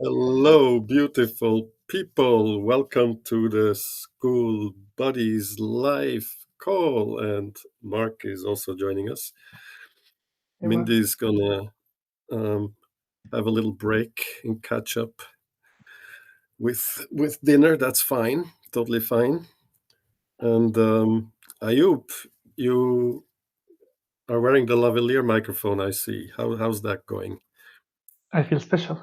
Hello, beautiful people. Welcome to the Skool Buddies live call. And Mark is also joining us. Hey, Mark. Mindy's gonna have a little break and catch up with dinner. That's fine, totally fine. And Ayub, you are wearing the lavalier microphone. I see. How's that going? I feel special.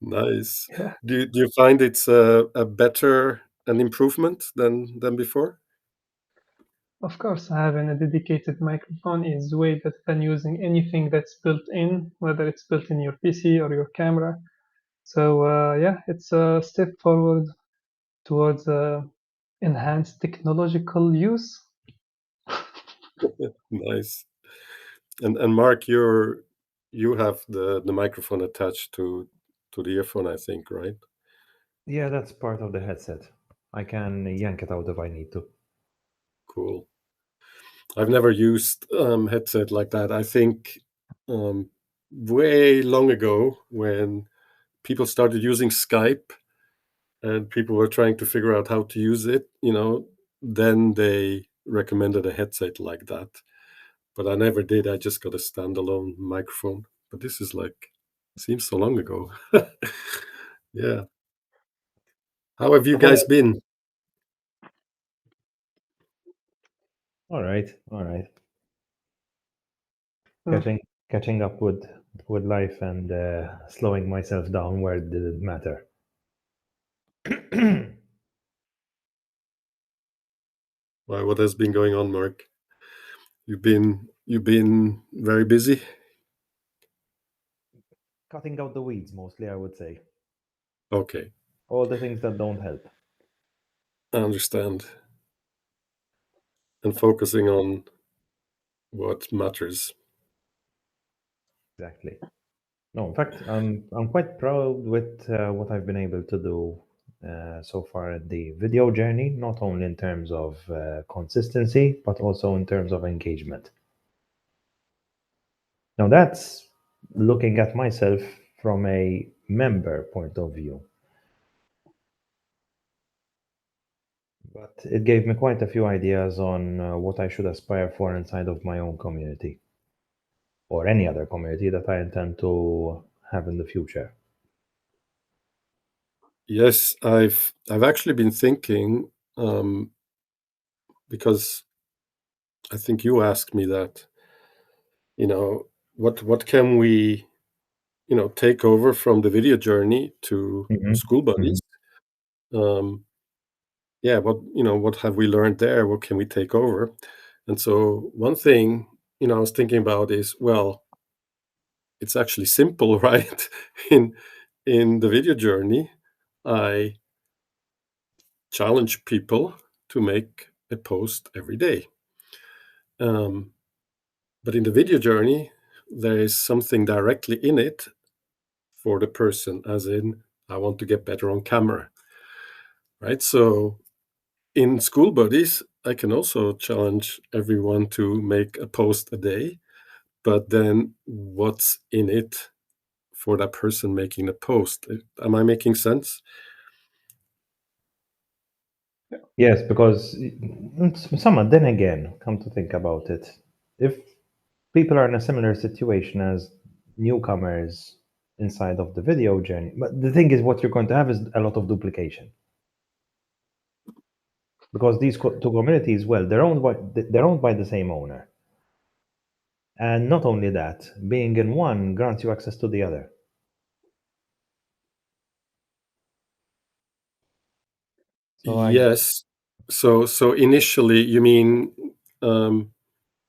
Nice. Yeah, Do you find it's an improvement than before? of course, having a dedicated microphone is way better than using anything that's built in, whether it's built in your PC or your camera. So, yeah, it's a step forward towards enhanced technological use. Nice. And Mark, you have the microphone attached to the earphone, I think, right? Yeah, that's part of the headset. I can yank it out if I need to. Cool. I've never used headset like that. I think way long ago when people started using Skype and people were trying to figure out how to use it, then they recommended a headset like that. But I never did. I just got a standalone microphone. But this is seems so long ago. Yeah. How have you guys been? All right, all right. Mm. Catching up with life and slowing myself down where it didn't matter. Why, what has been going on, Mark? You've been very busy? Cutting out the weeds mostly, I would say. Okay, All the things that don't help. I understand. And focusing on what matters. Exactly. No, in fact, I'm quite proud with what I've been able to do so far in the video journey, not only in terms of consistency, but also in terms of engagement. Now that's looking at myself from a member point of view. But it gave me quite a few ideas on what I should aspire for inside of my own community or any other community that I intend to have in the future. Yes, I've actually been thinking because I think you asked me that. What can we take over from the video journey to Mhm. School Mhm. Buddies? Yeah, what have we learned there? What can we take over? And so one thing I was thinking about is, well, it's actually simple, right? In the video journey, I challenge people to make a post every day. But in the video journey, there is something directly in it for the person, as in, I want to get better on camera, right? So in School Buddies, I can also challenge everyone to make a post a day, but then what's in it for that person making the post? Am I making sense? Yes, because someone, then again, come to think about it, if people are in a similar situation as newcomers inside of the video journey, but the thing is, what you're going to have is a lot of duplication. Because these two communities, well, they're owned by the same owner. And not only that, being in one grants you access to the other. So Yes. So initially, you mean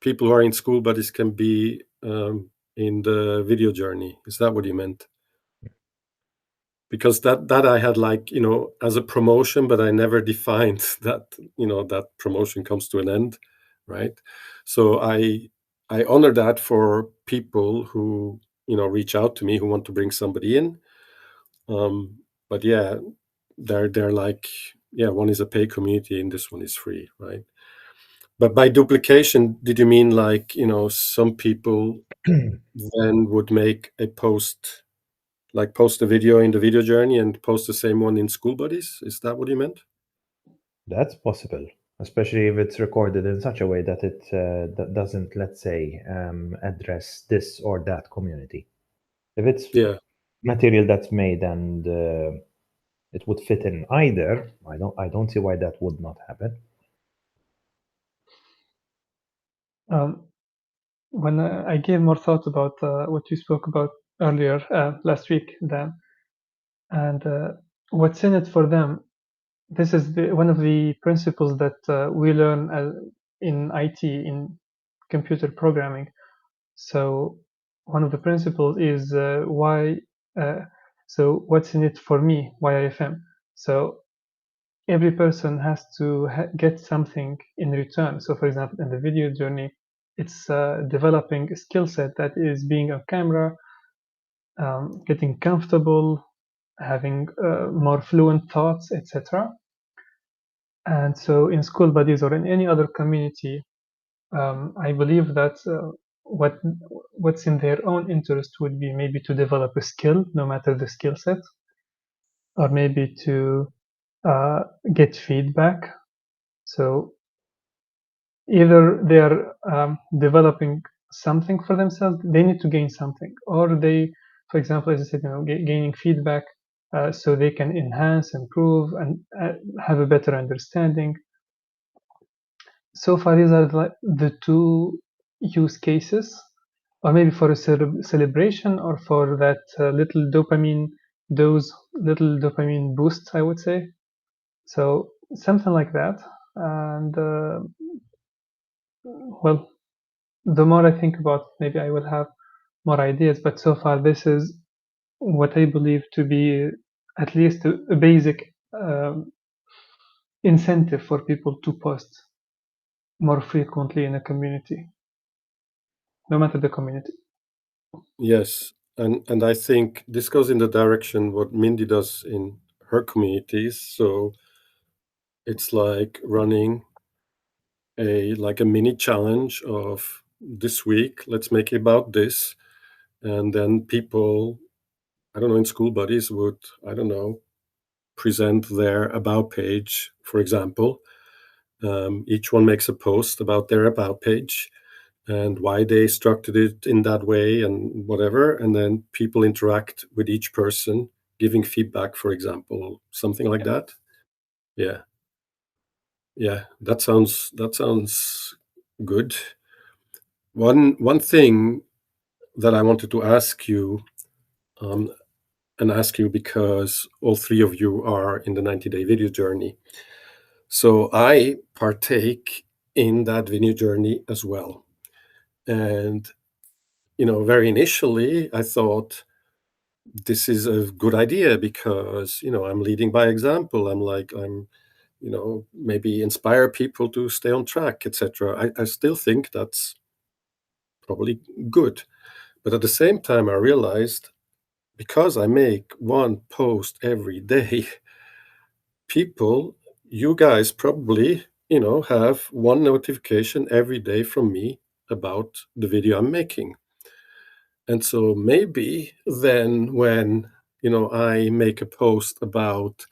people who are in School Buddies can be in the video journey? Is that what you meant? Because that I had as a promotion, but I never defined that that promotion comes to an end, right? So I honor that for people who reach out to me who want to bring somebody in. But yeah, they're one is a paid community and this one is free, right? But by duplication, did you mean some people then would make a post Like post a video in the video journey and post the same one in Skool Buddies? Is that what you meant? That's possible, especially if it's recorded in such a way that it that doesn't, let's say, address this or that community. If it's Yeah. material that's made and it would fit in either, I don't see why that would not happen. When I gave more thought about what you spoke about earlier last week, Dan, and what's in it for them. This is one of the principles that we learn in IT, in computer programming. So one of the principles is why. So what's in it for me? YIFM. So every person has to get something in return. So for example, in the video journey, it's developing a skill set that is being on camera, getting comfortable, having more fluent thoughts, etc. And so in Skool Buddies or in any other community, I believe that what's in their own interest would be maybe to develop a skill, no matter the skill set, or maybe to get feedback. So either they are developing something for themselves, they need to gain something, or they, for example, as I said, gaining feedback so they can enhance, improve, and have a better understanding. So far, these are the two use cases, or maybe for a celebration or for that little dopamine dose, little dopamine boost, I would say. So something like that. And well, the more I think about it, maybe I will have more ideas. But so far, this is what I believe to be at least a basic incentive for people to post more frequently in a community, no matter the community. Yes. And I think this goes in the direction what Mindy does in her communities. So it's like running a mini challenge of this week, let's make it about this. And then people, I don't know, in Skool Buddies would, I don't know, present their about page, for example. Each one makes a post about their about page and why they structured it in that way and whatever. And then people interact with each person, giving feedback, for example, something like that. Yeah. Yeah. That sounds good. One thing that I wanted to ask you, and ask you because all three of you are in the 90-day video journey. So I partake in that video journey as well. And, very initially, I thought this is a good idea because, I'm leading by example. I'm maybe inspire people to stay on track, etc. I still think that's probably good. But at the same time, I realized because I make one post every day, people, you guys probably, have one notification every day from me about the video I'm making. And so maybe then when, I make a post about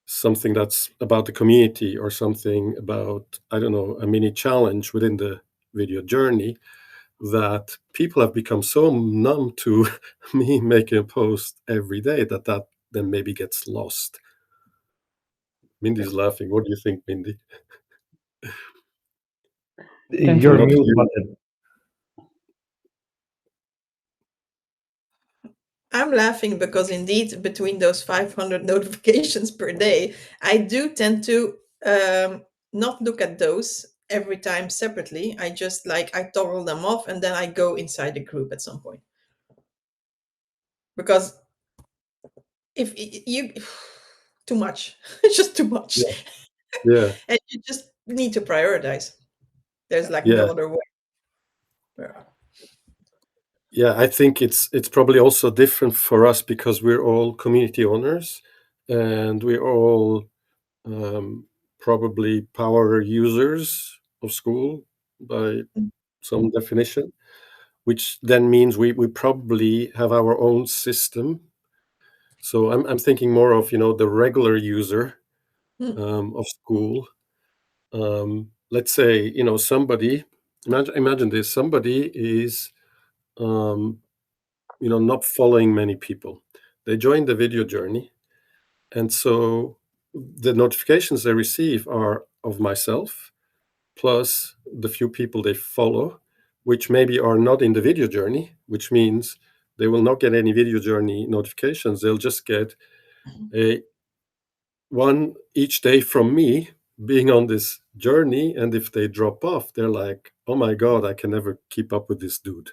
something that's about the community or something about, I don't know, a mini challenge within the video journey, that people have become so numb to me making a post every day that then maybe gets lost. Mindy's laughing. What do you think, Mindy? Thank Your Not mute you. button. I'm laughing because indeed, between those 500 notifications per day, I do tend to not look at those every time separately. I just I toggle them off and then I go inside the group at some point. Because if you too much, it's just too much. Yeah. And you just need to prioritize. There's no Yeah. other way. Yeah, I think it's probably also different for us because we're all community owners and we're all probably power users of Skool by some definition. which then means we probably have our own system. So I'm thinking more of, the regular user of Skool. Let's say, somebody, imagine this, somebody is, not following many people. They join the video journey. And so the notifications they receive are of myself, plus the few people they follow, which maybe are not in the video journey, which means they will not get any video journey notifications. They'll just get a one each day from me being on this journey. And if they drop off, they're like, oh my God, I can never keep up with this dude.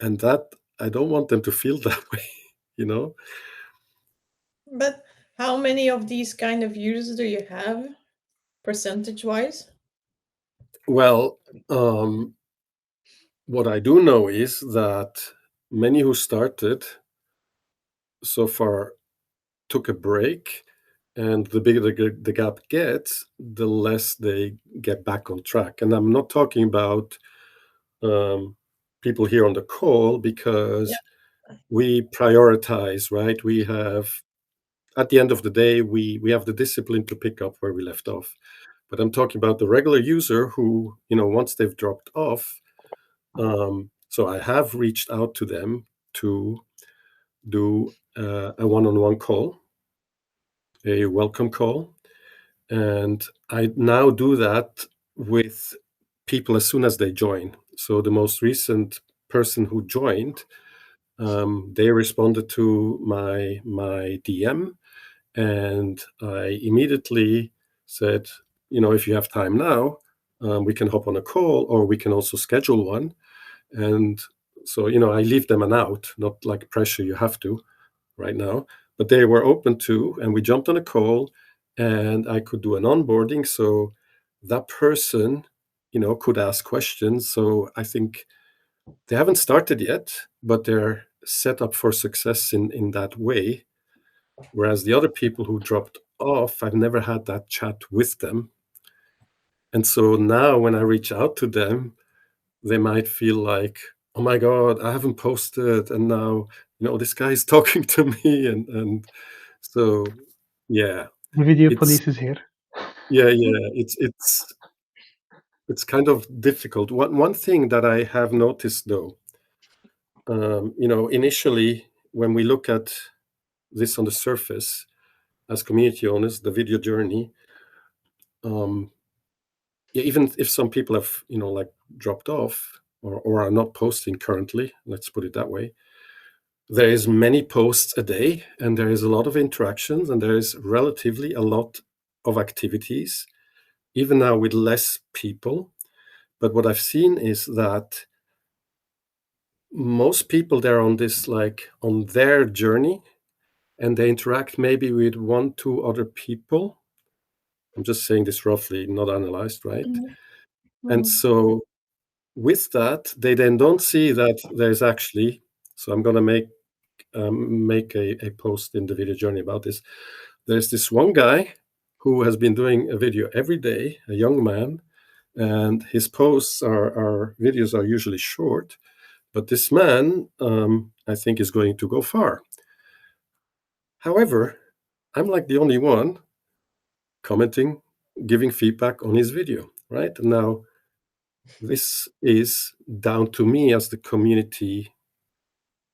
And that, I don't want them to feel that way. But how many of these kind of users do you have, percentage-wise? Well, what I do know is that many who started so far took a break, and the bigger the gap gets, the less they get back on track. And I'm not talking about people here on the call, because we prioritize, right? We have, at the end of the day, we have the discipline to pick up where we left off. But I'm talking about the regular user who, once they've dropped off, so I have reached out to them to do a one-on-one call, a welcome call. And I now do that with people as soon as they join. So the most recent person who joined, they responded to my DM, and I immediately said, if you have time now, we can hop on a call, or we can also schedule one. And so, I leave them an out, not like pressure you have to right now, but they were open to, and we jumped on a call, and I could do an onboarding. So that person, could ask questions. So I think they haven't started yet, but they're set up for success in that way. Whereas the other people who dropped off, I've never had that chat with them. And so now when I reach out to them, they might feel like, oh my God, I haven't posted, and now, this guy is talking to me. And so, yeah, Video it's, police is here. yeah, it's kind of difficult. One thing that I have noticed, though, initially, when we look at this on the surface as community owners, the video journey, yeah, even if some people have, like dropped off, or are not posting currently, let's put it that way, there is many posts a day, and there is a lot of interactions, and there is relatively a lot of activities, even now with less people. But what I've seen is that most people, they're on this, like on their journey, and they interact maybe with 1-2 other people. I'm just saying this roughly, not analyzed, right? And so with that, they then don't see that there's actually, so I'm going to make a post in the video journey about this. There's this one guy who has been doing a video every day, a young man, and his posts videos are usually short, but this man, I think, is going to go far. However, I'm like the only one commenting, giving feedback on his video, right? Now, this is down to me as the community,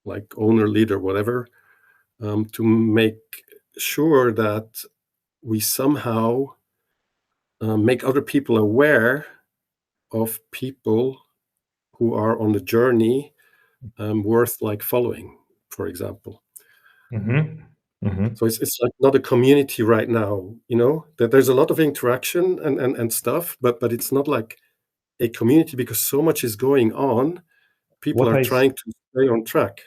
like owner, leader, whatever, to make sure that we somehow make other people aware of people who are on the journey, worth like following, for example. So it's like not a community right now, that there's a lot of interaction and stuff, but it's not like a community, because so much is going on. People What are I trying to stay on track.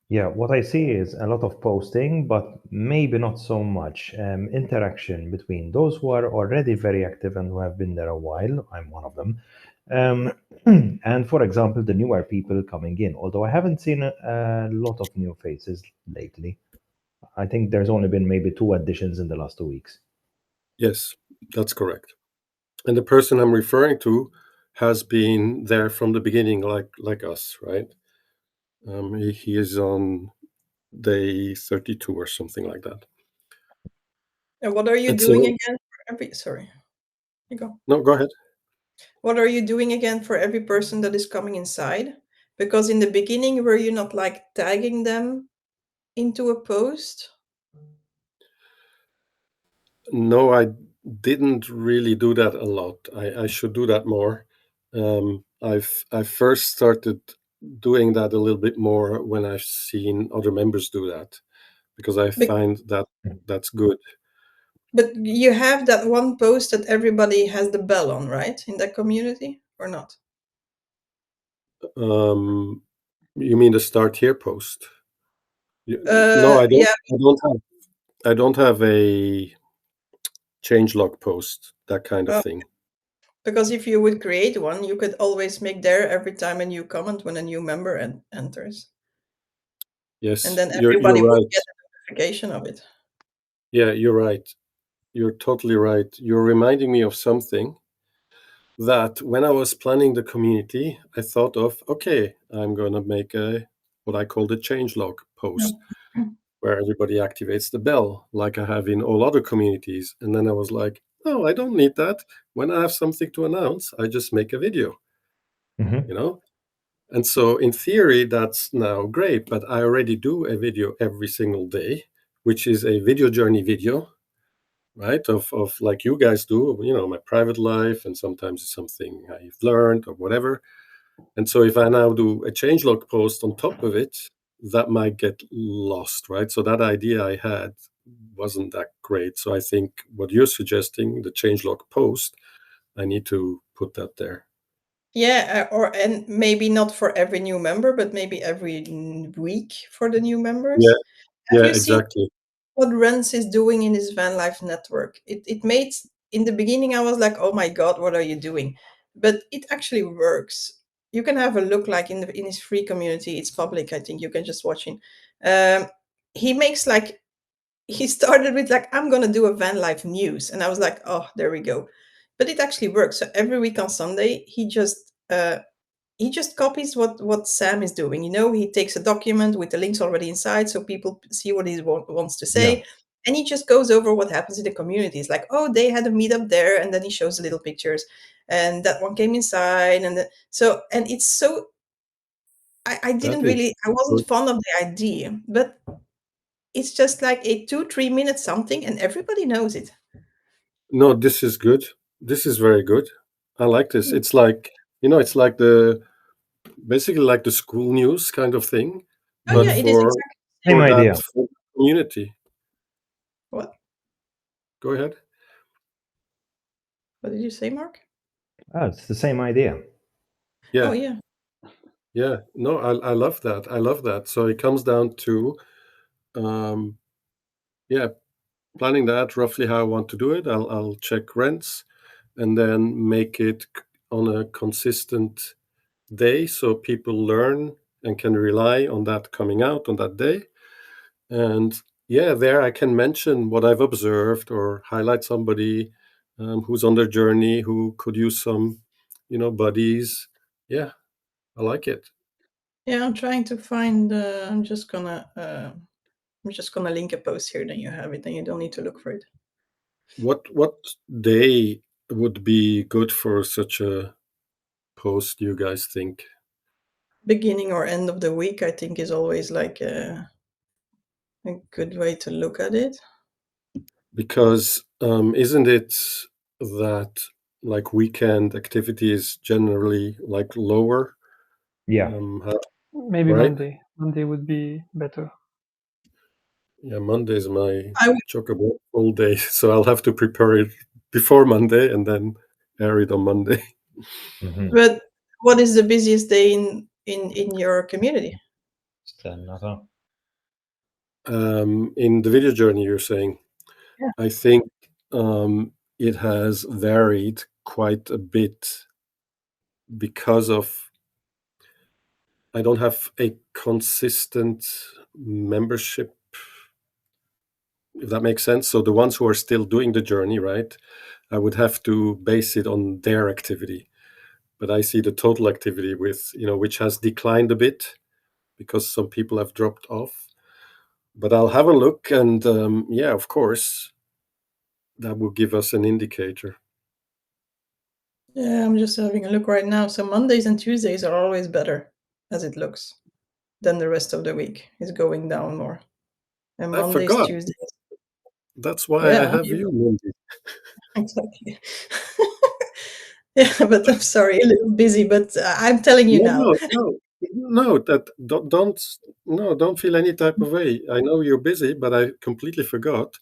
Yeah, what I see is a lot of posting, but maybe not so much interaction between those who are already very active and who have been there a while. I'm one of them. And for example, the newer people coming in, although I haven't seen a lot of new faces lately. I think there's only been maybe 2 additions in the last 2 weeks. Yes, that's correct. And the person I'm referring to has been there from the beginning, like us, right? He is on day 32 or something like that. And what are you And doing so, again for every? Sorry, you go. no, go ahead. What are you doing again for every person that is coming inside? Because in the beginning, were you not like tagging them into a post? No, I didn't really do that a lot. I should do that more. I first started doing that a little bit more when I've seen other members do that, because I Bec- find that that's good. But you have that one post that everybody has the bell on, right? In that community or not? Um, you mean the start here post? No, I don't. Yeah, I don't have a changelog post, that kind of thing. because if you would create one, you could always make there every time a new comment when a new member enters. Yes, And then you're everybody would right. get a notification of it. Yeah, you're right. You're totally right. You're reminding me of something that when I was planning the community, I thought of, okay, I'm going to make a what I call the changelog post where everybody activates the bell like I have in all other communities. And then I was like, oh, I don't need that. When I have something to announce, I just make a video, Mhm. you know? And so in theory, that's now great, but I already do a video every single day, which is a video journey video, right? Of like you guys do, my private life, and sometimes it's something I've learned or whatever. And so if I now do a changelog post on top of it, that might get lost, right? So that idea I had wasn't that great. So I think what you're suggesting, the changelog post, I need to put that there. Yeah, and maybe not for every new member, but maybe every week for the new members. Yeah, Have yeah, you seen exactly. what Rens is doing in his van life network? It made in the beginning I was like, oh my god, what are you doing? But it actually works. You can have a look like in his free community. It's public, I think you can just watch him. He makes like he started with like I'm gonna do a van life news, and I was like, oh, there we go. But it actually works. So every week on Sunday, he just copies what Sam is doing. He takes a document with the links already inside, so people see what he wants to Yeah. say, and he just goes over what happens in the communities. Like, oh, they had a meetup there, and then he shows the little pictures, and that one came inside, and it's so. I That didn't is really. I wasn't good. fond of the idea, but it's just like a 2-3 minute something, and everybody knows it. No, this is good. This is very good. I like this. It's like, it's like basically like the school news kind of thing, Oh but yeah, it is for exactly Same idea. for community. what? Go ahead. What did you say, Mark? Oh, it's the same idea. Yeah. Oh yeah. Yeah. No, I love that. I love that. So it comes down to, um, yeah, planning that roughly how I want to do it. I'll check rents and then make it on a consistent day so people learn and can rely on that coming out on that day. And yeah, there I can mention what I've observed or highlight somebody who's on their journey who could use some, buddies. Yeah, I like it. Yeah, I'm trying to find. I'm just gonna link a post here. Then you have it, and you don't need to look for it. What day would be good for such a post, you guys think? Beginning or end of the week, I think, is always like a good way to look at it. Because isn't it that like weekend activity is generally like lower? Yeah. Maybe Right? Monday. Monday would be better. Yeah, Monday is my I would, chocobo all day, so I'll have to prepare it before Monday and then air it on Monday. Mhm. but what is the busiest day in your community? It's another. In the video journey, you're saying, Yeah. I think it has varied quite a bit because of I don't have a consistent membership, if that makes sense. So the ones who are still doing the journey, right? I would have to base it on their activity. but I see the total activity with, which has declined a bit because some people have dropped off. But I'll have a look, and yeah, of course, that will give us an indicator. Yeah, I'm just having a look right now. So Mondays and Tuesdays are always better, as it looks, than the rest of the week. Is going down more. And I Mondays, forgot. Tuesdays. That's why I Yeah, have you, Mindy. exactly. Yeah, but I'm sorry, a little busy, but I'm telling you now. No. Don't feel any type of way. I know you're busy, but I completely forgot.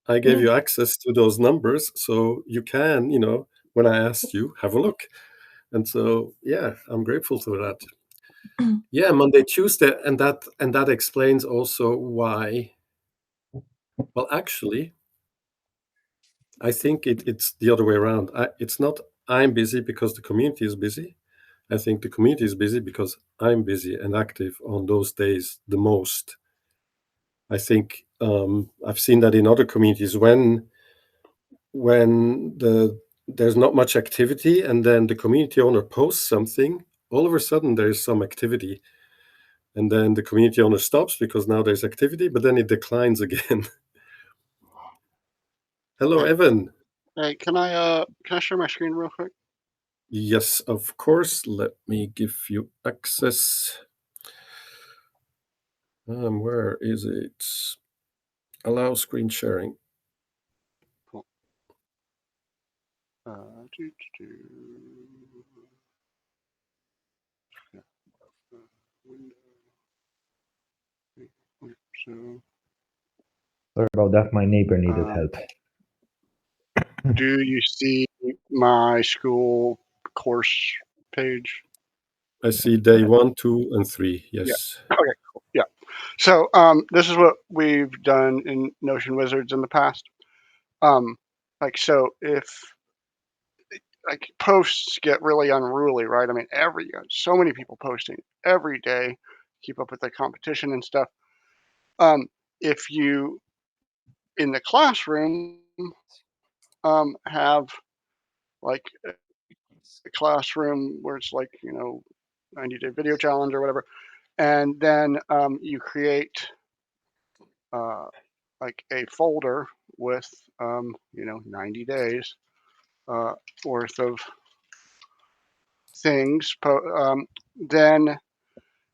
I gave you access to those numbers, so you can, when I asked you, have a look. And so, yeah, I'm grateful for that. Yeah, Monday, Tuesday, and that explains also why. Well, actually, I think it's the other way around. It's not I'm busy because the community is busy. I think the community is busy because I'm busy and active on those days the most. I think I've seen that in other communities when there's not much activity and then the community owner posts something, all of a sudden there's some activity. And then the community owner stops because now there's activity, but then it declines again. Hello, Hey, Evan. hey, can I share my screen real quick? Yes, of course. Let me give you access. Where is it? Allow screen sharing. Cool. Yeah, window. So, Sorry about that. My neighbor needed help. do you see my school course page? I see day 1, 2, and 3. Yes. Okay, cool. Yeah. So this is what we've done in Notion Wizards in the past. So if like posts get really unruly, right? I mean, so many people posting every day, keep up with the competition and stuff. If you in the classroom have like a classroom where it's like 90-day video challenge or whatever, and then you create like a folder with 90 days worth of things, then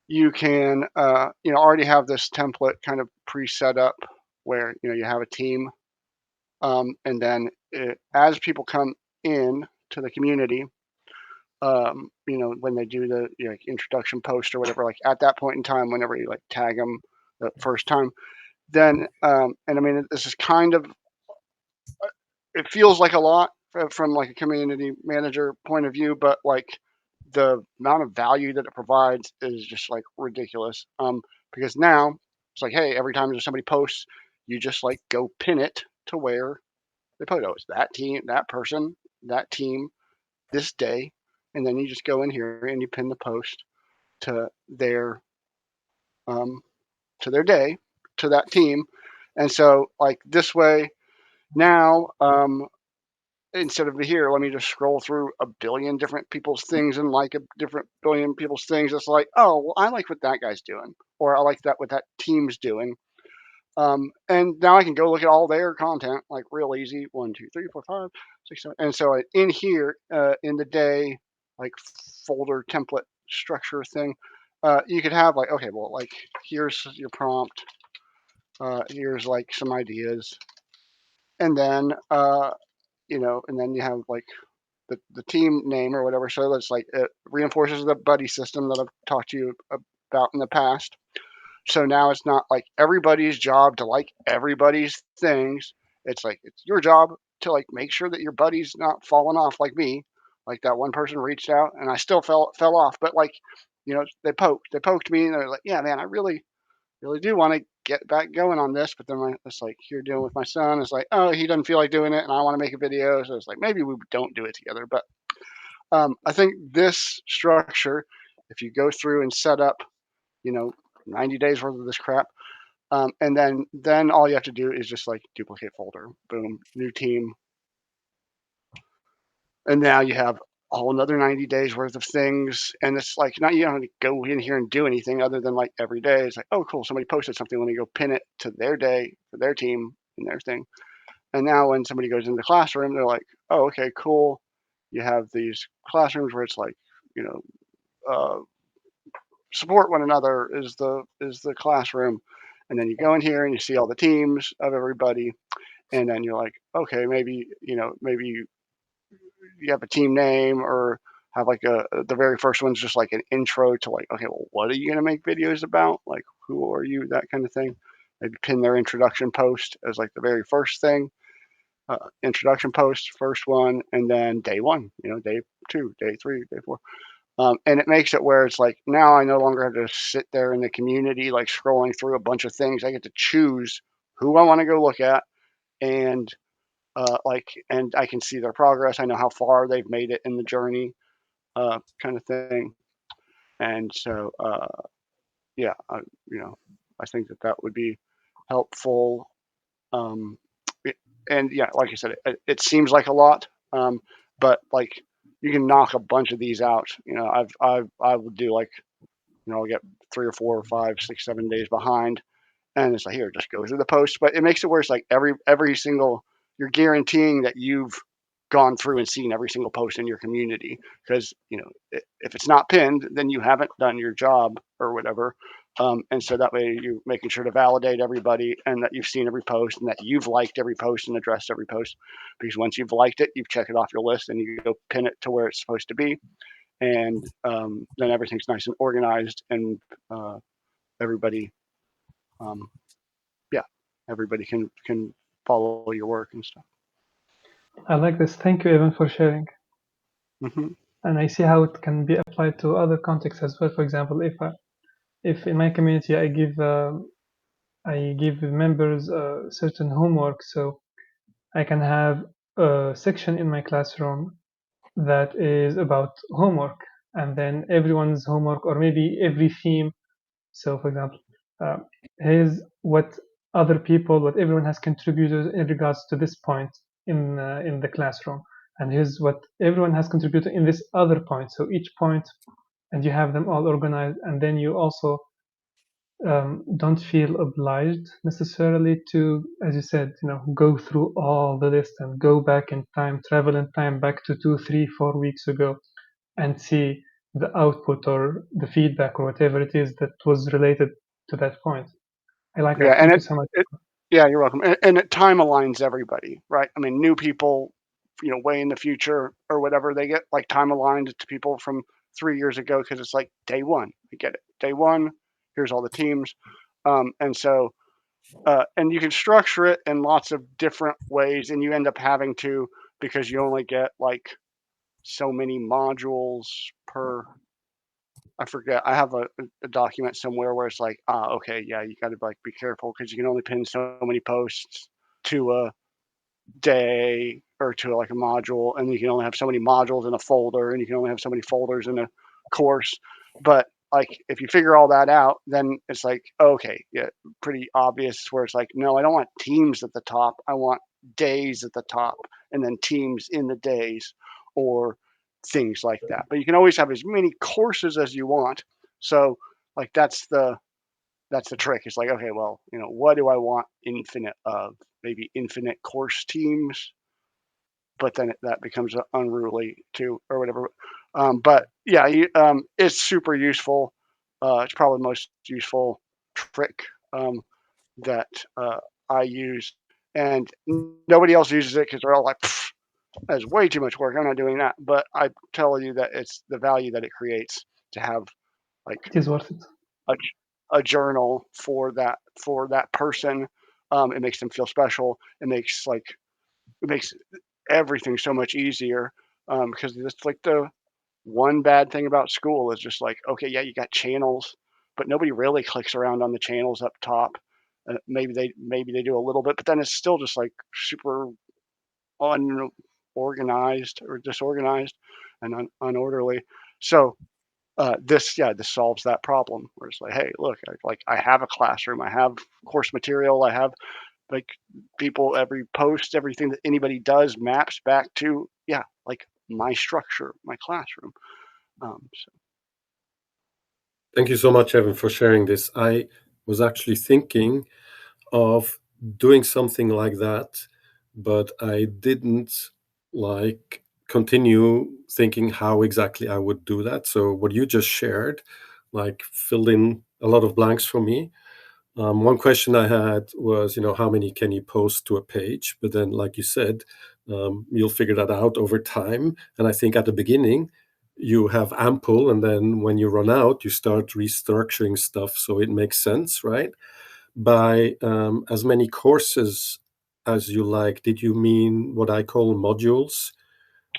you can already have this template kind of pre-set up where you have a team, and then as people come in to the community, when they do the like introduction post or whatever, like at that point in time, whenever you like tag them the first time, then and I mean this is kind of it feels like a lot from like a community manager point of view, but like the amount of value that it provides is just like ridiculous. Because now it's like, hey, every time there's somebody posts, you just like go pin it to where they put it. Oh, it's that team, that person, that team, this day, and then you just go in here and you pin the post to their day, to that team. And so like this way now, instead of here, let me just scroll through a billion different people's things and like a different billion people's things. It's like, oh, well, I like what that guy's doing, or I like that what that team's doing. And now I can go look at all their content, like real easy. 1, 2, 3, 4, 5, 6, 7. And so in here, in the day, like folder template structure thing, you could have like, okay, well, like here's your prompt, here's like some ideas, and then and then you have like the team name or whatever. So that's like it reinforces the buddy system that I've talked to you about in the past. So now it's not like everybody's job to like everybody's things. It's like it's your job to like make sure that your buddy's not falling off like me. Like that one person reached out and I still fell off, but like they poked me and they're like, yeah, man, I really do want to get back going on this, but then it's like you're dealing with my son. It's like, oh, he doesn't feel like doing it, and I want to make a video, so it's like maybe we don't do it together. But I think this structure, if you go through and set up, 90 days worth of this crap, and then all you have to do is just like duplicate folder, boom, new team, and now you have whole another 90 days worth of things. And it's like, not, you don't have to go in here and do anything other than like every day. It's like, oh, cool. Somebody posted something. Let me go pin it to their day for their team and their thing. And now when somebody goes into the classroom, they're like, oh, okay, cool. You have these classrooms where it's like, you know, support one another is the classroom. And then you go in here and you see all the teams of everybody. And then you're like, okay, maybe, maybe you have a team name or have like the very first one's just like an intro to like, okay, well, what are you going to make videos about? Like, who are you? That kind of thing. Maybe pin their introduction post as like the very first thing. Introduction post, first one, and then day one, day two, day three, day four. And it makes it where it's like, now I no longer have to sit there in the community, like scrolling through a bunch of things. I get to choose who I want to go look at and and I can see their progress. I know how far they've made it in the journey, kind of thing. And so, yeah, I think that would be helpful. Um, and yeah, like I said, it seems like a lot, but like you can knock a bunch of these out. I would do like, I'll get 3 or 4 or 5, 6, 7 days behind, and it's like, here, just go through the post. But it makes it where it's like every single, you're guaranteeing that you've gone through and seen every single post in your community, because if it's not pinned, then you haven't done your job or whatever. And so that way you're making sure to validate everybody and that you've seen every post and that you've liked every post and addressed every post, because once you've liked it, you've checked it off your list and you go pin it to where it's supposed to be. And then everything's nice and organized, and everybody um, yeah, everybody can follow your work and stuff. I like this. Thank you, Evan, for sharing. Hmm. And I see how it can be applied to other contexts as well. For example, if in my community I give members certain homework, so I can have a section in my classroom that is about homework, and then everyone's homework, or maybe every theme. So, for example, uh, here's what what everyone has contributed in regards to this point in the classroom, and here's what everyone has contributed in this other point. So each point, and you have them all organized, and then you also don't feel obliged necessarily to, as you said, go through all the list and go back in time, travel in time back to 2, 3, 4 weeks ago, and see the output or the feedback or whatever it is that was related to that point. I like Yeah, that. and Thank you so much. yeah, you're welcome. And it time aligns everybody, right? I mean, new people, way in the future or whatever, they get like time aligned to people from 3 years ago, because it's like day one. I get it. Day one. Here's all the teams, and so and you can structure it in lots of different ways, and you end up having to, because you only get like so many modules per. I forget. I have a document somewhere where it's like, okay, yeah, you got to like be careful because you can only pin so many posts to a day or to like a module, and you can only have so many modules in a folder, and you can only have so many folders in a course. But like, if you figure all that out, then it's like, okay, yeah, pretty obvious where it's like, no, I don't want teams at the top. I want days at the top, and then teams in the days, or things like that. But you can always have as many courses as you want. So like that's the trick. It's like, okay, well, what do I want infinite of? Maybe infinite course teams, but then that becomes unruly too, or whatever. But yeah, it's super useful. It's probably the most useful trick that I use, and nobody else uses it because they're all like, that's way too much work. I'm not doing that. But I tell you that it's the value that it creates to have like It is worth it. a, a journal for that person. It makes them feel special. It makes everything so much easier, because it's like the one bad thing about Skool is just like, okay, yeah, you got channels, but nobody really clicks around on the channels up top. Maybe they do a little bit, but then it's still just like super unorganized or disorganized and unorderly. So this solves that problem where it's like, hey, look, I have a classroom, I have course material, I have like people, every post, everything that anybody does maps back to, like my structure, my classroom. So. Thank you so much, Evan, for sharing this. I was actually thinking of doing something like that, but I didn't like continue thinking how exactly I would do that. So what you just shared, like, filled in a lot of blanks for me. One question I had was, how many can you post to a page? But then, like you said, you'll figure that out over time. And I think at the beginning, you have ample, and then when you run out, you start restructuring stuff so it makes sense, right? By as many courses as you like, did you mean what I call modules?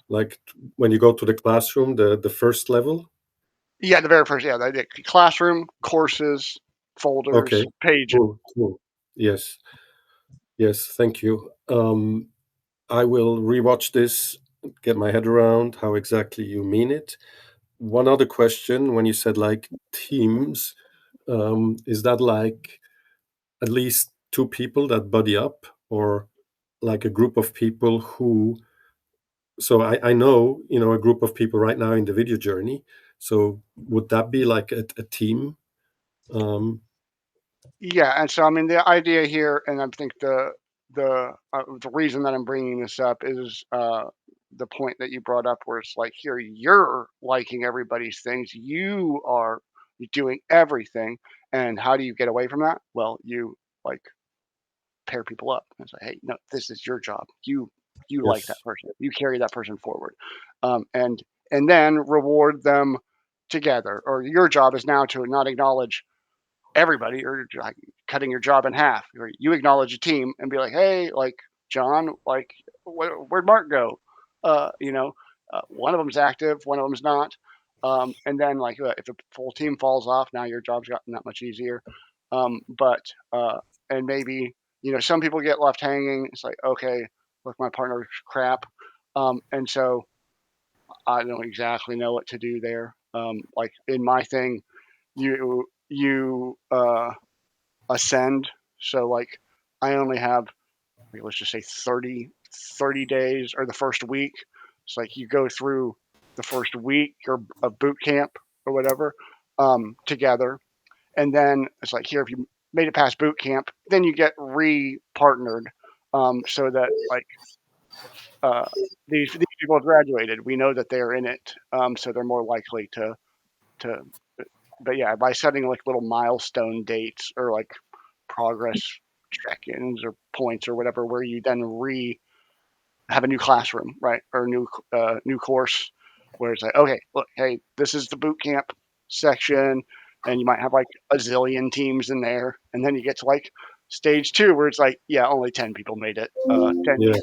Like when you go to the classroom, the first level? Yeah, the very first, the classroom, courses, folders, Okay, pages. cool. Yes, thank you. I will rewatch this, get my head around how exactly you mean it. One other question, when you said like teams, is that like at least two people that buddy up, or like a group of people who, so I know, a group of people right now in the video journey. So would that be like a team? Yeah, and so I mean the idea here, and I think the reason that I'm bringing this up is the point that you brought up, where it's like here you're liking everybody's things, you are doing everything, and how do you get away from that? Well, you like pair people up and say, hey, no, this is your job. You like that Yes, person. You carry that person forward, and then reward them together. Or your job is now to not acknowledge everybody, or like cutting your job in half. Or you acknowledge a team and be like, hey, like John, like where'd Mark go? One of them's active, one of them's not. And then like if a full team falls off, now your job's gotten that much easier. But and maybe some people get left hanging. It's like, okay, look, my partner's crap, and so I don't exactly know what to do there. Like in my thing, you ascend. So like I only have, like, let's just say 30 days, or the first week. It's like you go through the first week or a boot camp or whatever together. And then it's like here, if you made it past boot camp, then you get re-partnered, so that like uh, these people have graduated. We know that they're in it, so they're more likely to. But yeah, by setting like little milestone dates, or like progress check-ins or points or whatever, where you then have a new classroom, right, or new course, where it's like, okay, look, hey, this is the boot camp section, and you might have like a zillion teams in there, and then you get to like stage 2, where it's like, yeah, only 10 people made it, 10, yeah,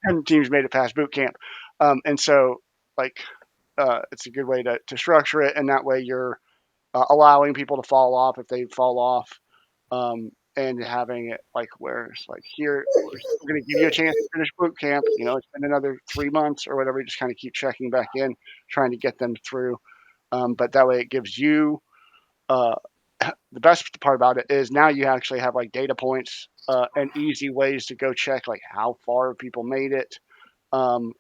10 teams made it past boot camp, and so like it's a good way to structure it, and that way you're allowing people to fall off if they fall off, and having it like where it's like here we're still going to give you a chance to finish boot camp. It's been another 3 months or whatever. You just kind of keep checking back in, trying to get them through. But that way, it gives you uh, the best part about it is now you actually have like data points and easy ways to go check like how far people made it.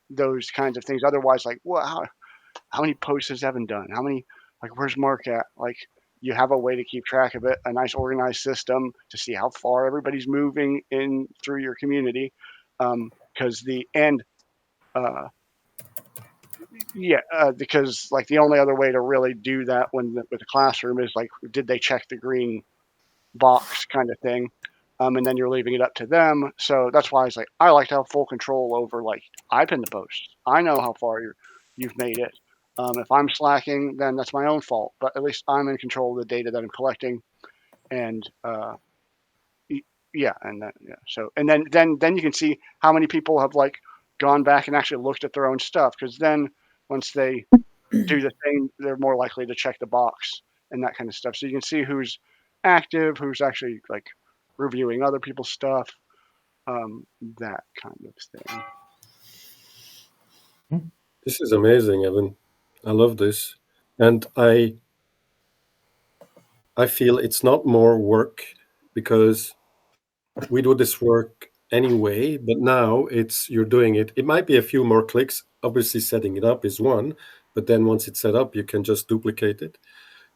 Those kinds of things. Otherwise, like, well, how many posts has Evan done? How many, like, where's Mark at? Like, you have a way to keep track of it, a nice organized system to see how far everybody's moving in through your community. Because because like the only other way to really do that with a classroom is like, did they check the green box kind of thing? And then you're leaving it up to them. So that's why it's like, I like to have full control over, like, I pin the post. I know how far you've made it. If I'm slacking, then that's my own fault. But at least I'm in control of the data that I'm collecting, and yeah, and then yeah. So and then you can see how many people have like gone back and actually looked at their own stuff, because then once they do the thing, they're more likely to check the box and that kind of stuff. So you can see who's active, who's actually like reviewing other people's stuff, that kind of thing. this is amazing, Evan. I love this, and I feel it's not more work, because we do this work anyway, but now you're doing it. It might be a few more clicks. Obviously, setting it up is one, but then once it's set up, you can just duplicate it.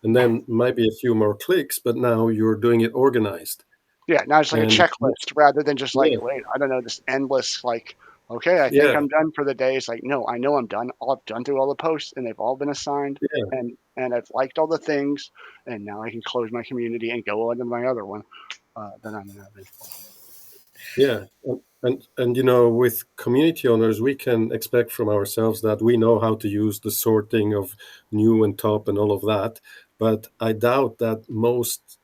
And then might be a few more clicks, but now you're doing it organized. Yeah, now it's like a And checklist rather than just like, yeah, wait, I don't know, this endless like, okay, I think yeah, I'm done for the day. It's like, no, I know I'm done. I've done through all the posts and they've all been assigned yeah, and I've liked all the things and now I can close my community and go on to my other one that I'm having. yeah. And with community owners, we can expect from ourselves that we know how to use the sorting of new and top and all of that. But I doubt that most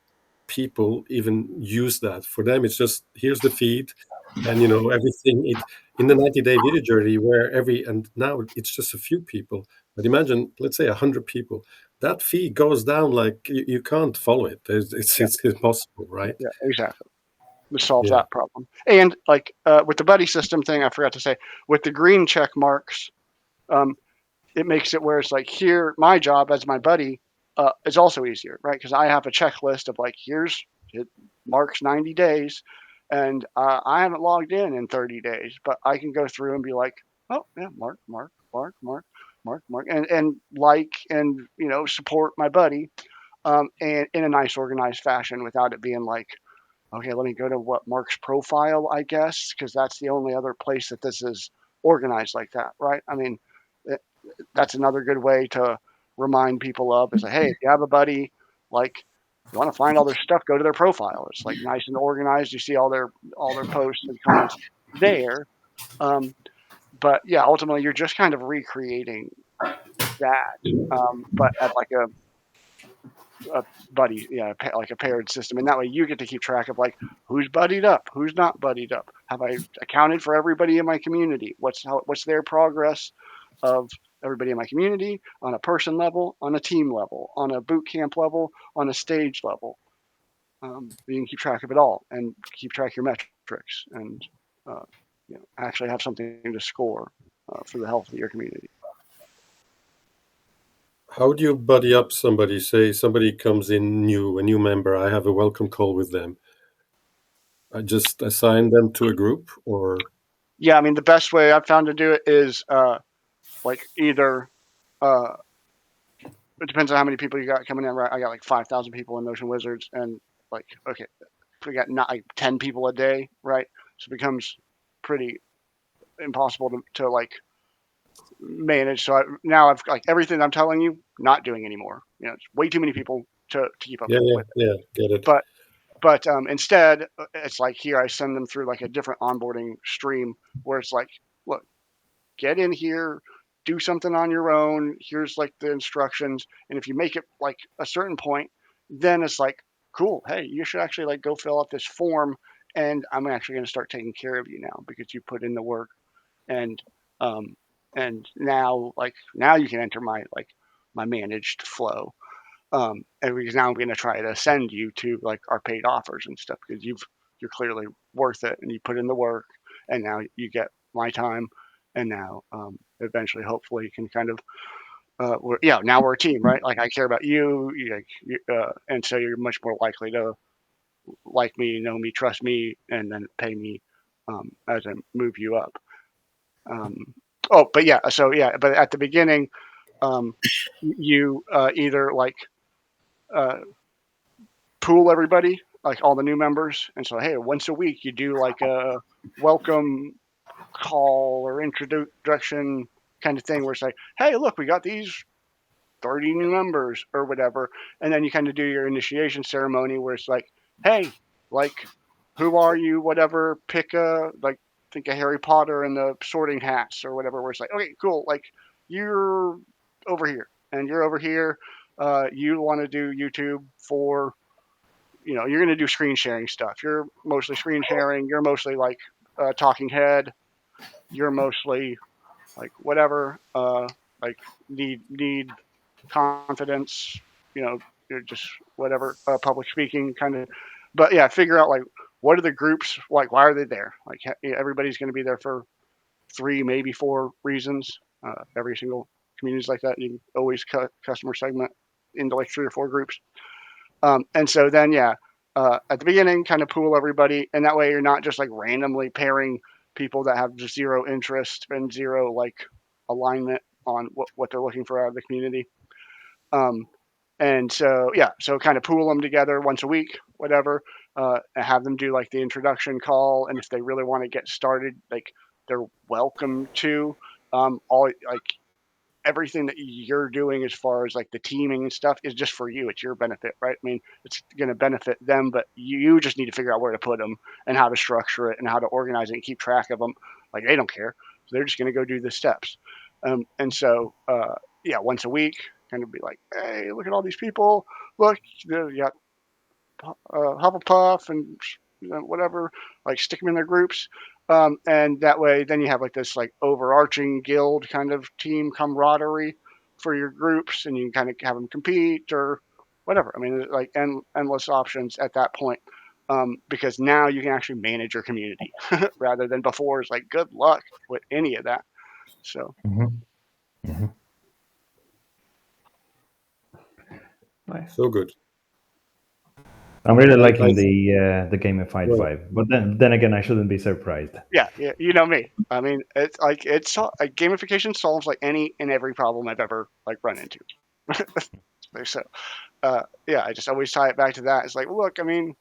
people even use that. For them, it's just here's the feed, and everything. It in the 90-day video journey where and now it's just a few people. But imagine, let's say 100 people. That feed goes down like you can't follow it. It's impossible, right? Yeah, exactly. To solve Yeah. that problem. And like with the buddy system thing, I forgot to say, with the green check marks, it makes it where it's like here, my job as my buddy is also easier, right? Because I have a checklist of like, it marks 90 days and I haven't logged in 30 days, but I can go through and be like, oh yeah, mark, and like, and support my buddy and in a nice organized fashion without it being like, okay, let me go to what Mark's profile, I guess, because that's the only other place that this is organized like that, right? I mean, that's another good way to remind people of is like, hey, if you have a buddy, like you want to find all their stuff, go to their profile. It's like nice and organized. You see all their posts and comments there. But yeah, ultimately you're just kind of recreating that, but at like a buddy, like a paired system, and that way you get to keep track of like who's buddied up, who's not buddied up. Have I accounted for everybody in my community? What's their progress of everybody in my community on a person level, on a team level, on a boot camp level, on a stage level? You can keep track of it all and keep track of your metrics, and actually have something to score for the health of your community. How do you buddy up somebody? Say somebody comes in new, a new member. I have a welcome call with them. I just assign them to a group, or Yeah, I mean the best way I've found to do it is like either it depends on how many people you got coming in. Right, I got like 5,000 people in Notion Wizards, and like okay, we got not like 10 people a day, right? So it becomes pretty impossible to like manage. So now I've like everything I'm telling you, not doing anymore. It's way too many people to keep up yeah, with. get it. But instead, it's like here I send them through like a different onboarding stream where it's like, look, get in here, do something on your own. Here's like the instructions, and if you make it like a certain point, then it's like, cool. Hey, you should actually like go fill out this form, and I'm actually going to start taking care of you now because you put in the work, and now you can enter my managed flow. And because now I'm going to try to send you to like our paid offers and stuff because you're clearly worth it and you put in the work, and now you get my time, and now eventually hopefully you can kind of now we're a team, right? Like I care about you, and so you're much more likely to like me, know me, trust me, and then pay me as I move you up. But at the beginning, you either like pool everybody, like all the new members, and so hey, once a week you do like a welcome call or introduction kind of thing where it's like, hey, look, we got these 30 new members or whatever, and then you kind of do your initiation ceremony where it's like, hey, like who are you, whatever, pick think of Harry Potter and the sorting hats or whatever, where it's like, okay, cool, like you're over here and you're over here, you want to do YouTube for you're going to do screen sharing stuff. You're mostly screen sharing. You're mostly like talking head. You're mostly like whatever, like need confidence. You're just whatever, public speaking kind of. But yeah, figure out like what are the groups like? Why are they there? Like everybody's going to be there for 3, maybe 4 reasons. Every single community is like that. You can always cut customer segment into like 3 or 4 groups. And so then at the beginning, kind of pool everybody, and that way you're not just like randomly pairing people that have just zero interest and zero like alignment on what they're looking for out of the community. And so so kind of pool them together once a week, whatever, and have them do like the introduction call, and if they really want to get started, like they're welcome to. All like everything that you're doing as far as like the teaming and stuff is just for you. It's your benefit, right? I mean, it's going to benefit them, but you just need to figure out where to put them and how to structure it and how to organize it and keep track of them. Like they don't care. So they're just going to go do the steps. And so, once a week, kind of be like, hey, look at all these people. Look, you got Hufflepuff and whatever, like stick them in their groups. And that way, then you have like this like overarching guild kind of team camaraderie for your groups, and you can kind of have them compete or whatever. I mean, like endless options at that point, because now you can actually manage your community rather than before. It's like good luck with any of that. So. Nice. So good. I'm really liking I- the gamified vibe, but then again, I shouldn't be surprised. Yeah, you know me. I mean, it's like like gamification solves like any and every problem I've ever like run into. So, I just always tie it back to that. It's like, look, I mean,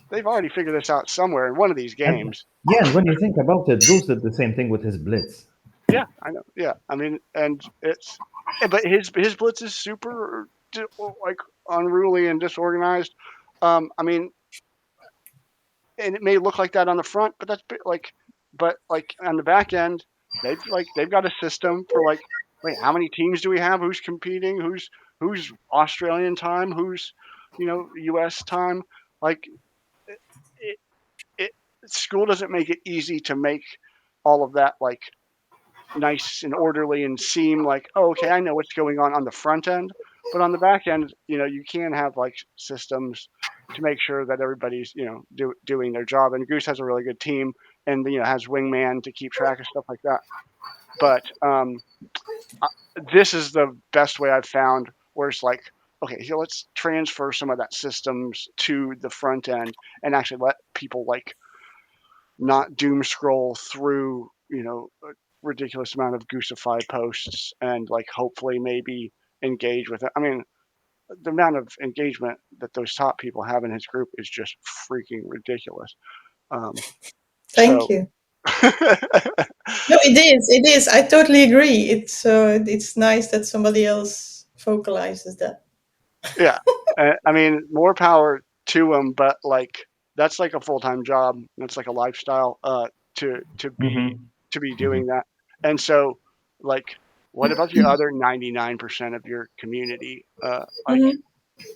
they've already figured this out somewhere in one of these games. Yeah, and when you think about it, Goose did the same thing with his Blitz. Yeah, I know. Yeah, I mean, and but his Blitz is super like unruly and disorganized. I mean, and it may look like that on the front, but that's but on the back end, they've got a system for like, wait, how many teams do we have? Who's competing? Who's Australian time? Who's, U.S. time? Like, Skool doesn't make it easy to make all of that like nice and orderly and seem like, oh, okay, I know what's going on the front end, but on the back end, you can have like systems to make sure that everybody's, doing their job. And Goose has a really good team and, has wingman to keep track of stuff like that. But this is the best way I've found where it's like, okay, here, let's transfer some of that systems to the front end and actually let people like not doom scroll through, a ridiculous amount of Goosified posts and like hopefully maybe engage with it. I mean, the amount of engagement that those top people have in his group is just freaking ridiculous. Thank you. No, it is. I totally agree. It's nice that somebody else vocalizes that. Yeah, I mean, more power to him, but like that's like a full-time job. That's like a lifestyle. To be doing that, and so like, what about the other 99% of your community? Like,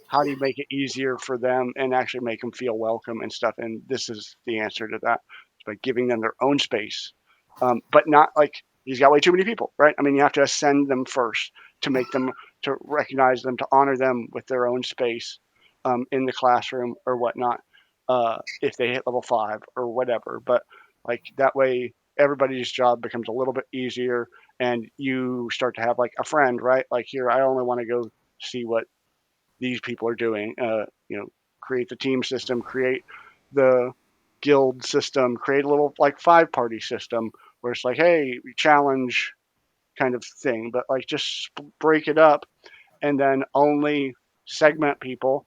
how do you make it easier for them and actually make them feel welcome and stuff? And this is the answer to that. It's by giving them their own space, but not like he's got way too many people, right? I mean, you have to ascend them first to make them, to recognize them, to honor them with their own space in the classroom or whatnot, if they hit level 5 or whatever. But like that way, everybody's job becomes a little bit easier and you start to have like a friend, right? Like here, I only want to go see what these people are doing, create the team system, create the guild system, create a little like 5-party system where it's like, hey, we challenge kind of thing, but like just break it up and then only segment people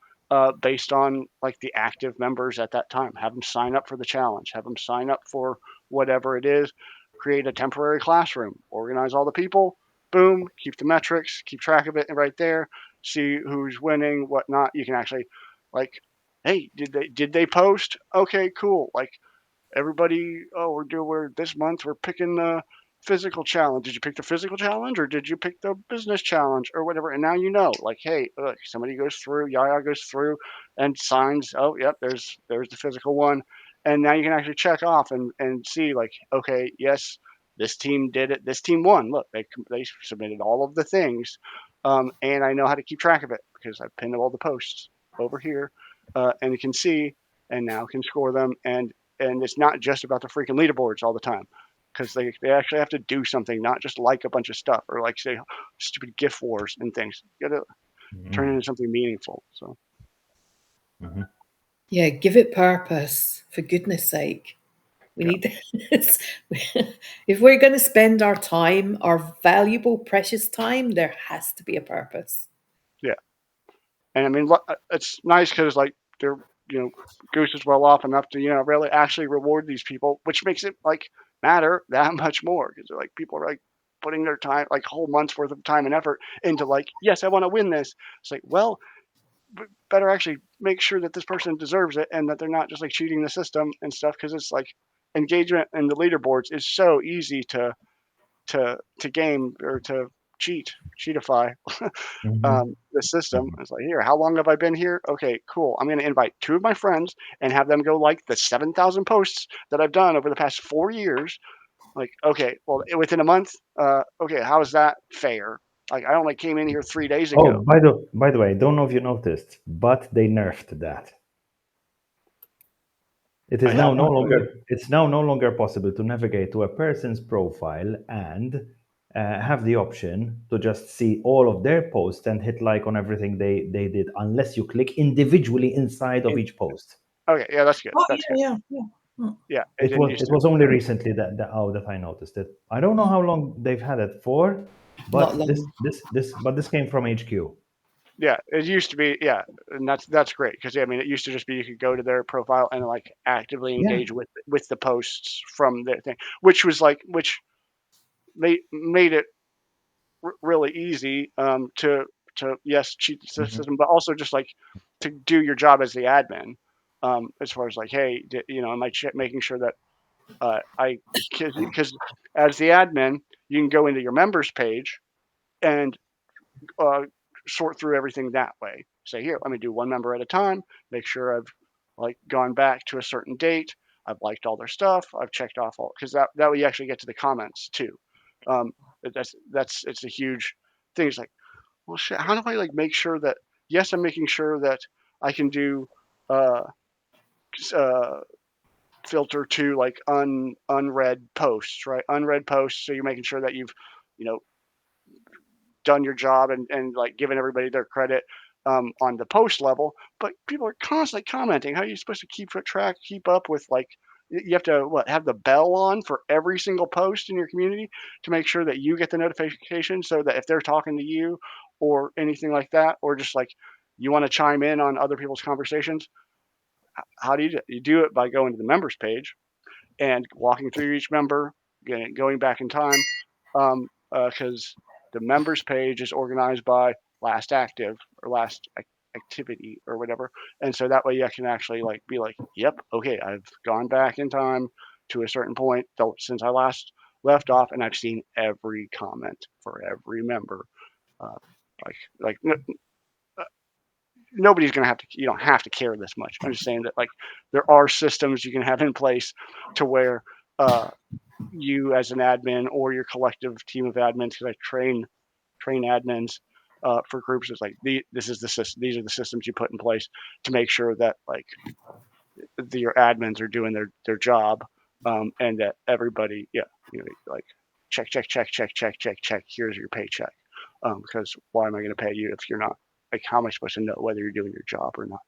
based on like the active members at that time. Have them sign up for the challenge, have them sign up for whatever it is, create a temporary classroom, organize all the people, boom, keep the metrics, keep track of it right there, see who's winning, whatnot. You can actually like, hey, did they post? Okay, cool. Like everybody, we're this month we're picking the physical challenge. Did you pick the physical challenge or did you pick the business challenge or whatever? And now like, hey, look, somebody goes through, Yaya goes through and signs, oh yep, there's the physical one. And now you can actually check off and see like, okay, yes, this team did it, this team won. Look, they submitted all of the things. And I know how to keep track of it because I've pinned all the posts over here, and you can see and now can score them. And it's not just about the freaking leaderboards all the time, because they actually have to do something, not just like a bunch of stuff or like say stupid GIF wars and things. You gotta turn it into something meaningful. So. Yeah, give it purpose, for goodness sake. We need this. If we're going to spend our time, our valuable, precious time, there has to be a purpose. Yeah. And I mean, it's nice because like they're, Goose is well off enough to, really actually reward these people, which makes it like matter that much more because like people are like putting their time, like whole month's worth of time and effort into like, yes, I want to win this. It's like, well, better actually make sure that this person deserves it and that they're not just like cheating the system and stuff because it's like engagement in the leaderboards is so easy to game or to cheatify the system. It's like, here, how long have I been here? Okay, cool. I'm going to invite 2 of my friends and have them go like the 7,000 posts that I've done over the past 4 years. Like, okay, well, within a month, okay, how is that fair? Like, I only came in here 3 days ago. Oh, by the way, I don't know if you noticed, but they nerfed that. It is now no longer. It's now no longer possible to navigate to a person's profile and have the option to just see all of their posts and hit like on everything they did, unless you click individually inside of each post. Okay, yeah, that's good. Oh, That's good. yeah. Yeah, It was only recently that I noticed it. I don't know how long they've had it for, but Not long. this came from HQ. Yeah, it used to be, yeah, and that's great because I mean, it used to just be you could go to their profile and like actively engage with the posts from their thing, which made it really easy to yes cheat the system, but also just like to do your job as the admin, as far as like, hey, am I making sure that because as the admin you can go into your members page and sort through everything that way. Say, here, let me do one member at a time, make sure I've like gone back to a certain date, I've liked all their stuff, I've checked off all, because that way you actually get to the comments too. It's a huge thing. It's like, well, shit, how do I like make sure that, yes, I'm making sure that I can do filter to like unread posts, right? Unread posts. So you're making sure that you've, done your job and like given everybody their credit on the post level, but people are constantly commenting. How are you supposed to keep up with like, you have to have the bell on for every single post in your community to make sure that you get the notification so that if they're talking to you or anything like that, or just like you want to chime in on other people's conversations, how do you do it? You do it by going to the members page and walking through each member, going back in time, because the members page is organized by last active or last activity or whatever, and so that way you can actually like be like, yep, okay, I've gone back in time to a certain point since I last left off, and I've seen every comment for every member. Nobody's gonna have to. You don't have to care this much. I'm just saying that like there are systems you can have in place to where you as an admin or your collective team of admins, because I train admins for groups. It's like these are the systems you put in place to make sure that like your admins are doing their job, and that everybody, like check. Here's your paycheck, because why am I going to pay you if you're not? Like, how am I supposed to know whether you're doing your job or not?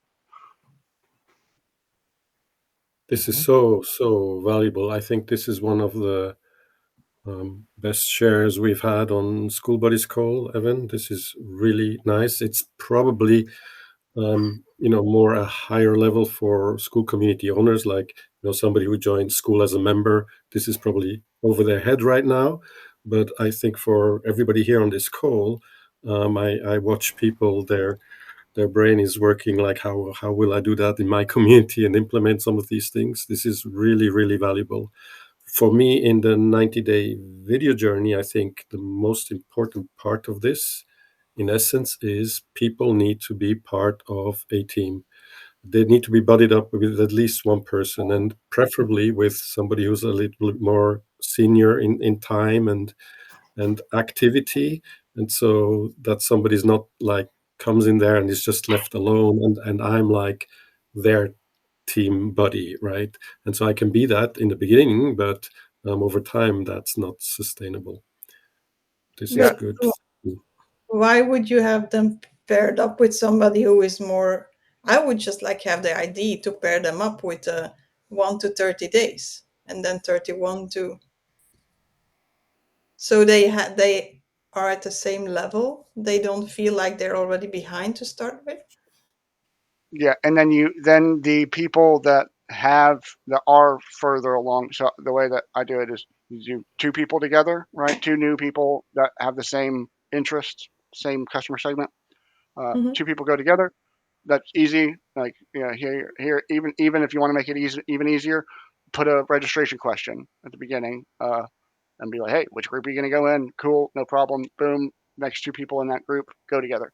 This is so valuable. I think this is one of the best shares we've had on Skool Buddies call, Evan. This is really nice. It's probably more a higher level for school community owners, like somebody who joined school as a member. This is probably over their head right now, but I think for everybody here on this call, I watch people their brain is working like, how will I do that in my community and implement some of these things? This is really, really valuable. For me, in the 90-day video journey, I think the most important part of this, in essence, is people need to be part of a team. They need to be buddied up with at least one person, and preferably with somebody who's a little bit more senior in time and activity. And so that somebody's not like comes in there and is just left alone, and I'm like their team buddy, right? And so I can be that in the beginning, but over time that's not sustainable. This is good. Why would you have them paired up with somebody who is more I would just like have the ID to pair them up with 1 to 30 days, and then 31 to. So they are at the same level. They don't feel like they're already behind to start with. Yeah, and then the people that are further along. So the way that I do it is you do 2 people together, right? 2 new people that have the same interests, same customer segment. Mhm. 2 people go together. That's easy. Like, here, even if you want to make it even easier, put a registration question at the beginning, and be like, hey, which group are you going to go in? Cool, no problem. Boom. Next 2 people in that group go together.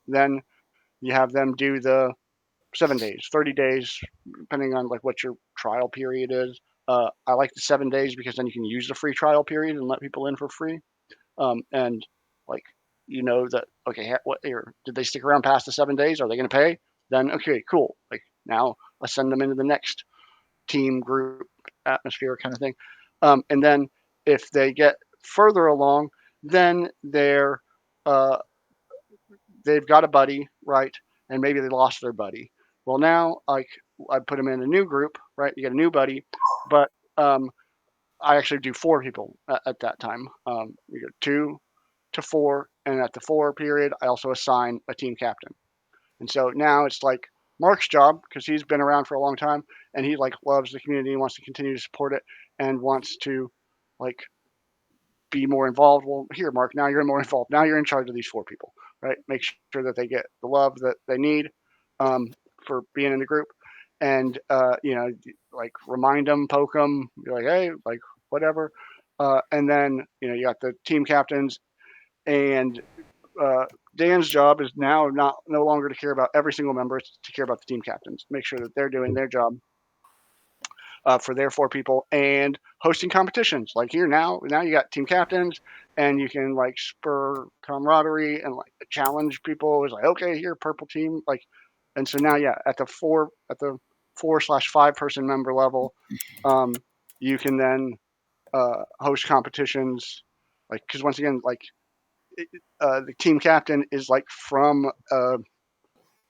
Then you have them do the 7 days, 30 days, depending on like what your trial period is. I like the 7 days because then you can use the free trial period and let people in for free. And like, that, okay, what here, did they stick around past the 7 days? Are they going to pay? Then, okay, cool. Like now let's send them into the next team group atmosphere kind of thing. And then if they get further along, then they've got a buddy, right? And maybe they lost their buddy. Well, now like I put them in a new group, right? You get a new buddy, but I actually do 4 people at that time. You go 2 to 4, and at the 4 period, I also assign a team captain. And so now it's like Mark's job, because he's been around for a long time and he like loves the community and wants to continue to support it and wants to like be more involved. Well, here, Mark, now you're more involved. Now you're in charge of these 4 people, right? Make sure that they get the love that they need for being in the group, and like remind them, poke them, be like, hey, like whatever. And then you got the team captains, and Dan's job is now no longer to care about every single member; it's to care about the team captains. Make sure that they're doing their job for their 4 people, and hosting competitions. Like here now you got team captains, and you can like spur camaraderie and like challenge people. It's like, okay, here, purple team, like, and so now at the 4/5 person member level, you can then host competitions, like, because once again, like the team captain is like from a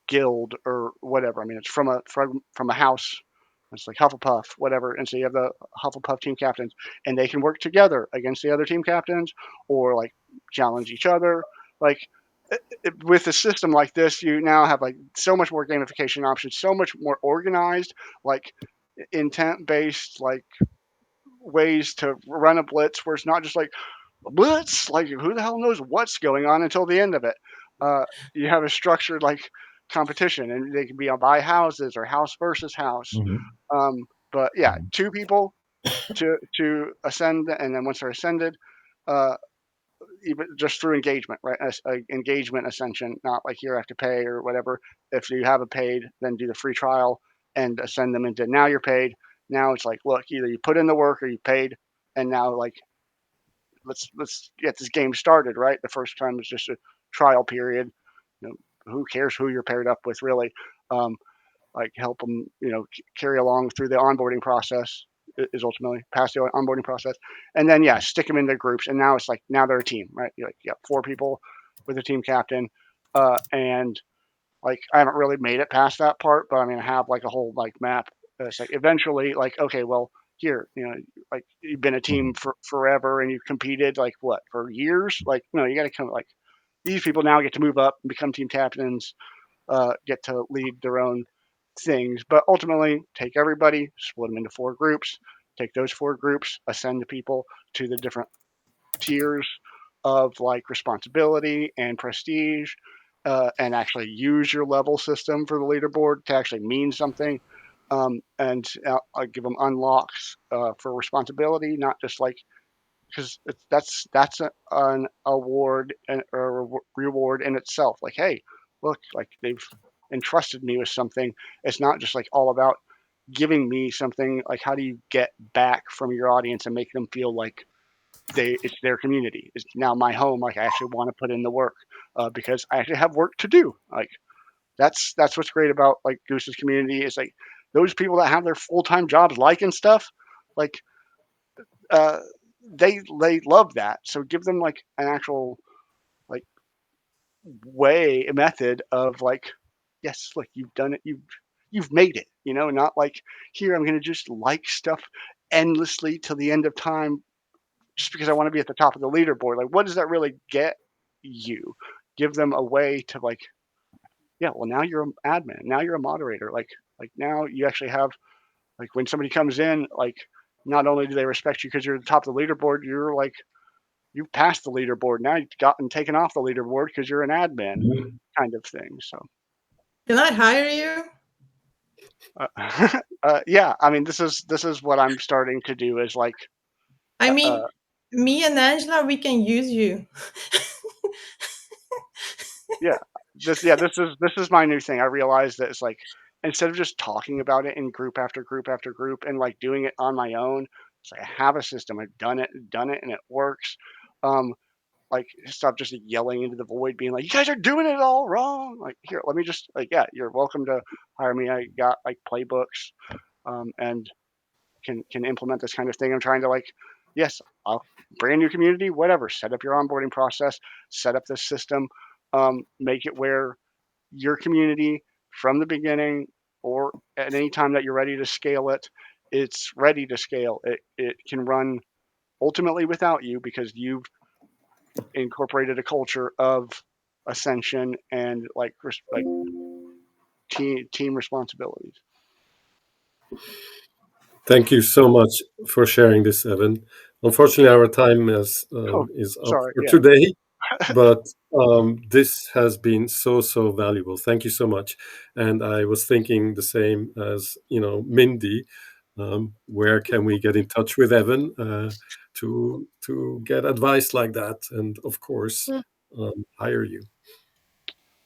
guild or whatever. I mean, it's from a house. It's like Hufflepuff, whatever. And so you have the Hufflepuff team captains, and they can work together against the other team captains, or like challenge each other. Like with a system like this, you now have like so much more gamification options, so much more organized, like intent based, like ways to run a blitz where it's not just like a blitz, like who the hell knows what's going on until the end of it. You have a structured like competition, and they can be on by houses or house versus house. But yeah, 2 people to ascend, and then once they're ascended, uh, even just through engagement, right? Engagement ascension, not like you have to pay or whatever. If you have a paid, then do the free trial and ascend them into now you're paid. Now it's like, look, either you put in the work or you paid, and now like let's get this game started, right? The first time is just a trial period. Who cares who you're paired up with, really? Like help them, carry along through the onboarding process is ultimately pass the onboarding process, and then stick them in their groups. And now it's like now they're a team, right? You got 4 people with a team captain, and like I haven't really made it past that part, but I mean I have like a whole like map. It's like eventually like, okay, well here, like you've been a team for forever and you've competed like what for years. Like no, you got to come like these people now get to move up and become team captains, get to lead their own things. But ultimately, take everybody, split them into 4 groups, take those 4 groups, ascend the people to the different tiers of like responsibility and prestige, and actually use your level system for the leaderboard to actually mean something. And I give them unlocks for responsibility, not just like because that's an award and a reward in itself. Like, hey, look, like they've entrusted me with something. It's not just like all about giving me something. Like, how do you get back from your audience and make them feel like it's their community? It's now my home. Like, I actually want to put in the work because I actually have work to do. Like, that's what's great about like Goose's community is like those people that have their full-time jobs liking stuff. Like, uh, they love that. So give them like an actual like a method of like yes, look, you've done it. You've made it. Not like here I'm going to just like stuff endlessly till the end of time just because I want to be at the top of the leaderboard. Like, what does that really get you? Give them a way to like, yeah, well, now you're an admin. Now you're a moderator. Like now you actually have, like, when somebody comes in, like, not only do they respect you because you're at the top of the leaderboard, you're like, you've passed the leaderboard. Now you've gotten taken off the leaderboard because you're an admin kind of thing. So, Can I hire you? yeah, I mean, this is what I'm starting to do is like, I mean, me and Angela, we can use you. this is my new thing. I realized that it's like, instead of just talking about it in group after group after group and like doing it on my own, it's like I have a system. I've done it, and it works. Like, stop just yelling into the void, being like, "You guys are doing it all wrong." Like, here, let me just like, yeah, you're welcome to hire me. I got like playbooks, and can implement this kind of thing. I'm trying to like, yes, I'll brand new community, whatever. Set up your onboarding process, set up this system, make it where your community from the beginning or at any time that you're ready to scale it, it's ready to scale. It can run ultimately without you because you've incorporated a culture of ascension and like team responsibilities. Thank you so much for sharing this, Evan. Unfortunately, our time is up Sorry, for yeah. today, but this has been so valuable. Thank you so much. And I was thinking the same as Mindy. Where can we get in touch with Evan to get advice like that, and of course hire you?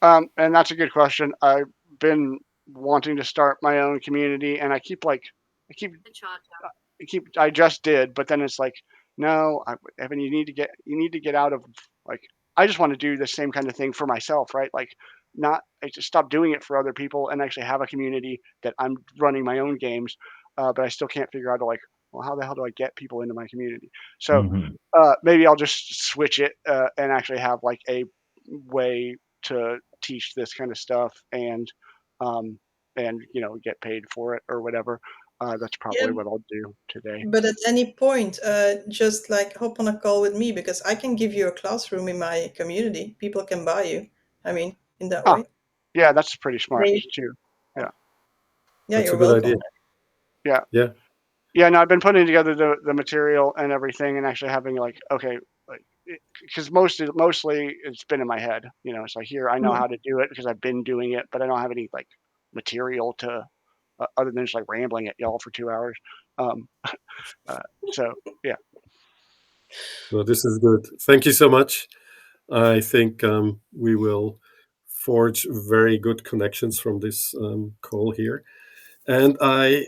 And that's a good question. I've been wanting to start my own community, and I just did, but then it's like, no, Evan, you need to get out of like, I just want to do the same kind of thing for myself, right? Like, I just stop doing it for other people and actually have a community that I'm running my own games, but I still can't figure out to like, well, how the hell do I get people into my community? So maybe I'll just switch it and actually have like a way to teach this kind of stuff and get paid for it or whatever. That's probably what I'll do today. But at any point, just like hop on a call with me because I can give you a classroom in my community. People can buy you. I mean, in that way. Yeah, that's pretty smart too. Yeah, that's you're a good welcome. idea. Yeah. No, I've been putting together the material and everything, and actually having like, okay, like, because mostly it's been in my head. It's like, here I know how to do it because I've been doing it, but I don't have any like material to other than just like rambling at y'all for 2 hours. So yeah. Well, this is good. Thank you so much. I think we will forge very good connections from this call here. And I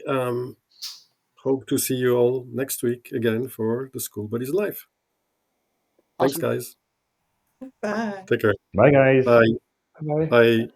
hope to see you all next week again for the Skool Buddies Live. Thanks, Awesome. guys. Bye. Take care. Bye, guys. Bye. Bye. Bye.